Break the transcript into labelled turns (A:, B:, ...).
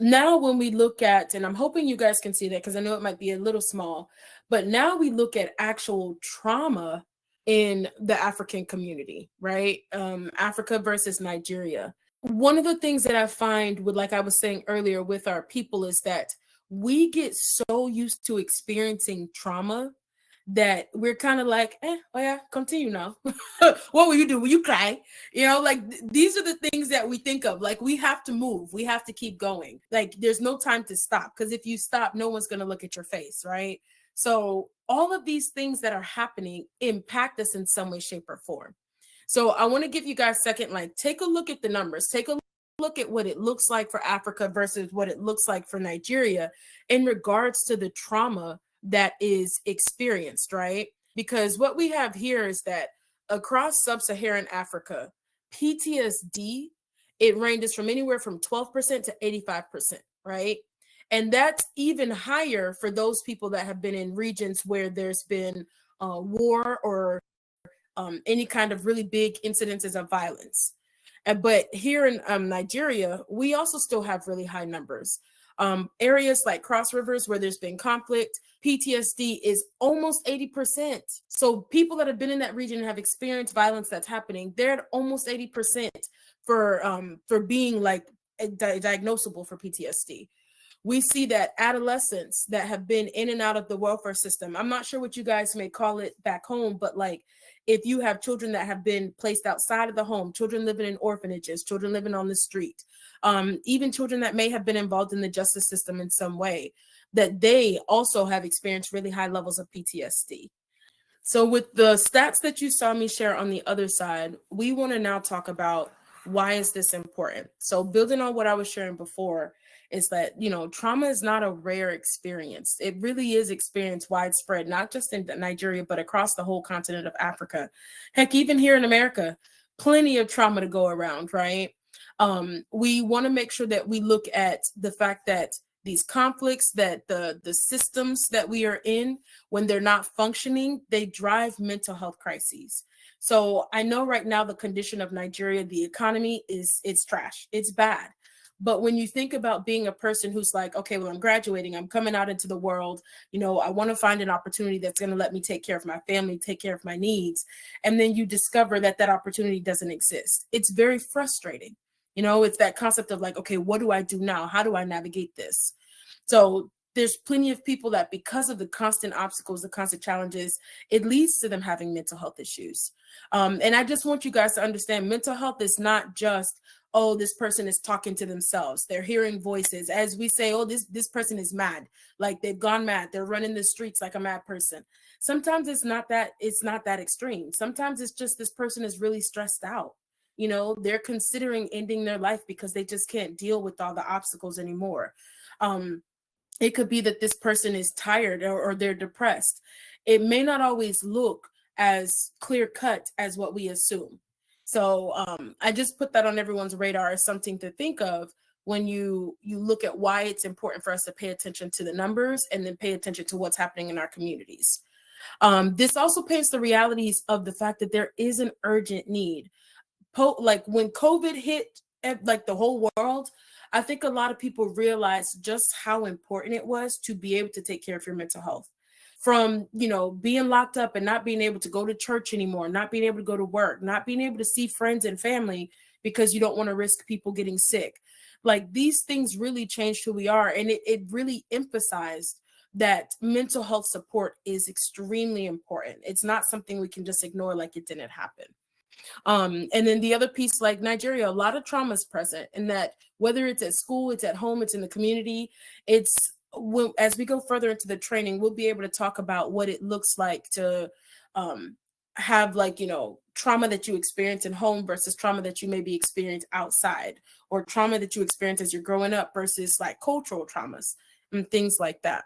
A: now when we look at, and I'm hoping you guys can see that because I know it might be a little small, but now we look at actual trauma in the African community, right? Africa versus Nigeria. One of the things that I find with, like I was saying earlier, with our people is that we get so used to experiencing trauma that we're kind of like, oh yeah, continue now. What will you do? Will you cry? Like these are the things that we think of. Like we have to move, we have to keep going. Like there's no time to stop, because if you stop, no one's going to look at your face, right? So all of these things that are happening impact us in some way, shape, or form. So I want to give you guys a second, like take a look at the numbers, take a look at what it looks like for Africa versus what it looks like for Nigeria in regards to the trauma that is experienced, right? Because what we have here is that across sub-Saharan Africa, PTSD, it ranges from anywhere from 12% to 85%, right? And that's even higher for those people that have been in regions where there's been war or any kind of really big incidences of violence. But here in Nigeria, we also still have really high numbers. Areas like Cross Rivers where there's been conflict, PTSD is almost 80%. So people that have been in that region and have experienced violence that's happening, they're at almost 80% for being like diagnosable for PTSD. We see that adolescents that have been in and out of the welfare system, I'm not sure what you guys may call it back home, but like if you have children that have been placed outside of the home, children living in orphanages, children living on the street, even children that may have been involved in the justice system in some way, that they also have experienced really high levels of PTSD. So with the stats that you saw me share on the other side, we want to now talk about why is this important. So building on what I was sharing before is that, trauma is not a rare experience. It really is experienced widespread, not just in Nigeria, but across the whole continent of Africa. Heck, even here in America, plenty of trauma to go around, right? We want to make sure that we look at the fact that these conflicts, that the systems that we are in, when they're not functioning, they drive mental health crises. So I know right now the condition of Nigeria, the economy it's trash, it's bad. But when you think about being a person who's like, okay, well, I'm graduating, I'm coming out into the world, I want to find an opportunity that's going to let me take care of my family, take care of my needs. And then you discover that that opportunity doesn't exist. It's very frustrating. It's that concept of like, okay, what do I do now? How do I navigate this? So there's plenty of people that because of the constant obstacles, the constant challenges, it leads to them having mental health issues. And I just want you guys to understand mental health is not just, oh, this person is talking to themselves. They're hearing voices. As we say, oh, this person is mad. Like they've gone mad. They're running the streets like a mad person. Sometimes it's not that extreme. Sometimes it's just this person is really stressed out. They're considering ending their life because they just can't deal with all the obstacles anymore. It could be that this person is tired or they're depressed. It may not always look as clear cut as what we assume. So I just put that on everyone's radar as something to think of when you look at why it's important for us to pay attention to the numbers and then pay attention to what's happening in our communities. This also paints the realities of the fact that there is an urgent need. Like when COVID hit like the whole world, I think a lot of people realized just how important it was to be able to take care of your mental health. From, being locked up and not being able to go to church anymore, not being able to go to work, not being able to see friends and family because you don't want to risk people getting sick. Like these things really changed who we are. And it really emphasized that mental health support is extremely important. It's not something we can just ignore like it didn't happen. And then the other piece, like Nigeria, a lot of trauma is present in that whether it's at school, it's at home, it's in the community, as we go further into the training, we'll be able to talk about what it looks like to have trauma that you experience in home versus trauma that you maybe experience outside, or trauma that you experience as you're growing up versus like cultural traumas and things like that.